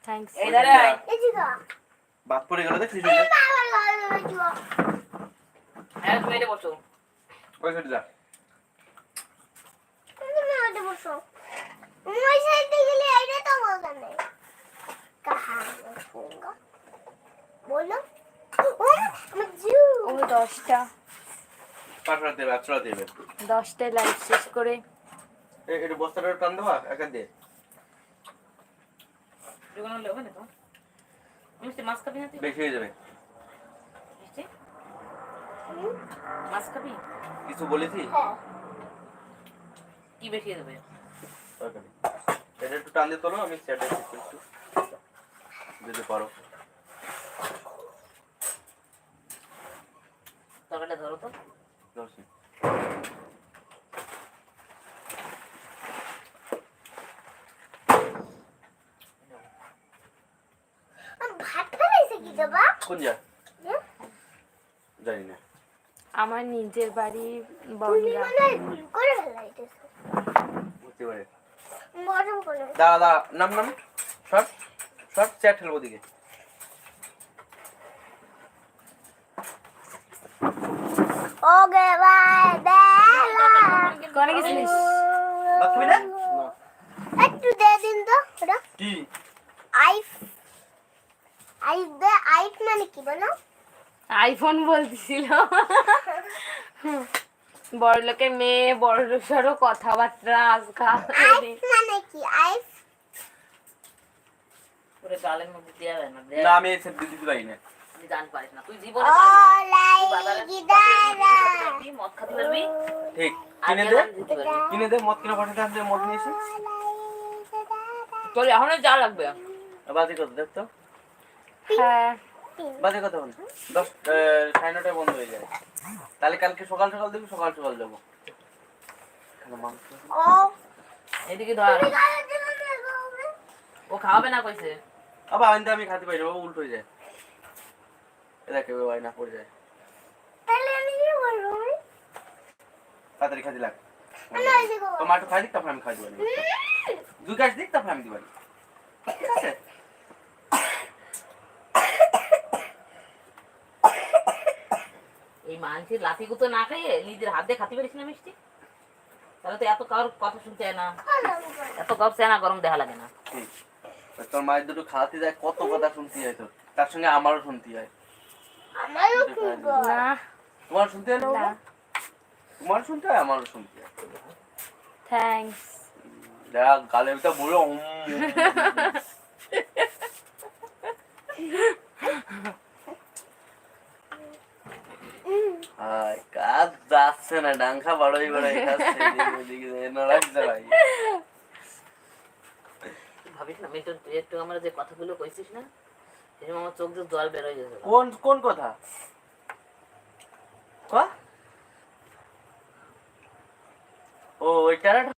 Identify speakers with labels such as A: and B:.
A: Thanks.
B: এই দাঁড়া
C: এই যে গা
D: বাদ পড়ে গেল দেখছিস
B: হ্যাঁ তুমি এটা বসো
D: ওই সাইডে যা
C: তুমি ওটা বসো ওই সাইডে গেলে এইটা তো বলতে নেই কাহা বসুঙ্গা বলো ও আমার জিউ
A: ও 10টা
D: পাঁচটা দেবে 8টা দেবে
A: 10টায় লাইভ শেষ করে
D: একটু বস্তাটা টান দেবা একা দিয়ে
B: যখন হলে হবে না তো মিষ্টি মাছ খাবি না তুই
D: বেশি হয়ে যাবে
B: মিষ্টি মাছ খাবি
D: কিছু বলেছি
C: হ্যাঁ
B: কি বেশি দেবে
D: দরকার নেই। এটা একটু টান দিয়ে তোলো আমি সেটা একটু যদি পারো
B: তরকারিটা ধরো তো
D: ধরছি
C: ভাত খাইছে কি দেবা
D: কোন যা জানি না
A: আমার নিজের বাড়ি
C: তুমি
A: বনগা।
C: মানে ভুল করে ফেলাইতেছো
D: বুঝতে পারে
C: বড় করে
D: দাঁড়া দাঁড়া নাম নাম শর্ট শর্ট চ্যাট খেলবো দিকে
C: ওকে বাই বেলা
A: কোনে গেছিলিস?
D: বাকি না
C: একটু দে দিন তো ওটা
D: কি
C: আইফ আইফ দে আইফ মানে কি বলো
A: আইফোন বলতেছিল। বড় লোকের মেয়ে বড় লোকেরও কথাবার্তা আজকাল।
C: আইফ মানে কি আইফ
B: পুরো গালের মধ্যে দেয়া যায় না
D: না আমি এসে দিতে পারি না
B: তুই জান পারিস না তুই জীবনে
C: ও লাই গিদারা
B: তুই মদ খাতে পারবি
D: ঠিক
B: আর
D: কিনে দে
B: গেলাম দিতে পারবি
D: কিনে দে মদ কিনে পাঠাতে আসলে মদ নিয়ে এসে
B: তোর এখন যা লাগবে
D: বাজে কত দেখ তো
A: হ্যাঁ
D: বাজে কত হল 10 9:30 বন্ধ হয়ে যায় তাহলে কালকে সকাল সকাল দেখবি সকাল সকাল যাবো এখানে মাংস
C: ও
B: এদিকে ধর
C: তুমি খাওয়ার জন্য নিয়ে যাবে
B: ও খাওয়াবে না কইছে
D: আবার আইন্দা আমি খাতে পারি না বাবা উল্টো হয়ে যায় এটা কেউ হয় না পড়ে যায়
C: তাহলে আমি কি বলবো
D: তাড়াতাড়ি খাতে লাগ
C: আমি এই দেখো
D: তো মাটু খাই দিক তারপর আমি খাই দিবানি দুই কাজ দিক তারপর আমি দিবানি ঠিক আছে
B: এই মানসির লাঠি গুতো না খাইয়ে নিজের হাত দিয়ে খাতে পারিস না মিষ্টি তাহলে তো এত কারোর কথা শুনতে হয় না এত কারোর চেনা গরম দেখা লাগে না
D: ঠিক তোর মায়ের দুটো খাওয়াতে যায় কত কথা শুনতে হয় তোর তার সঙ্গে আমারও শুনতে হয়
C: আমারও খুব
A: না
D: তোমার শুনতে হয় না
A: না
D: বাবা? তোমার শুনতে হয় আমারও শুনতে হয়
A: থ্যাঙ্কস।
D: দেখ গালে ওটা বড় হাই কাজ যাচ্ছে না ডাঙ্খা বড়ই বড়ই খাচ্ছে এদিকে না লাগছে ভাই
B: ভাবিস না মেয়েটা তুই একটু আমরা যে কথাগুলো কইছিস না সেই সময় আমার চোখ দিয়ে জল বের হয়ে গেছে
D: কোন কোন কথা ক ও ওই টেরাটা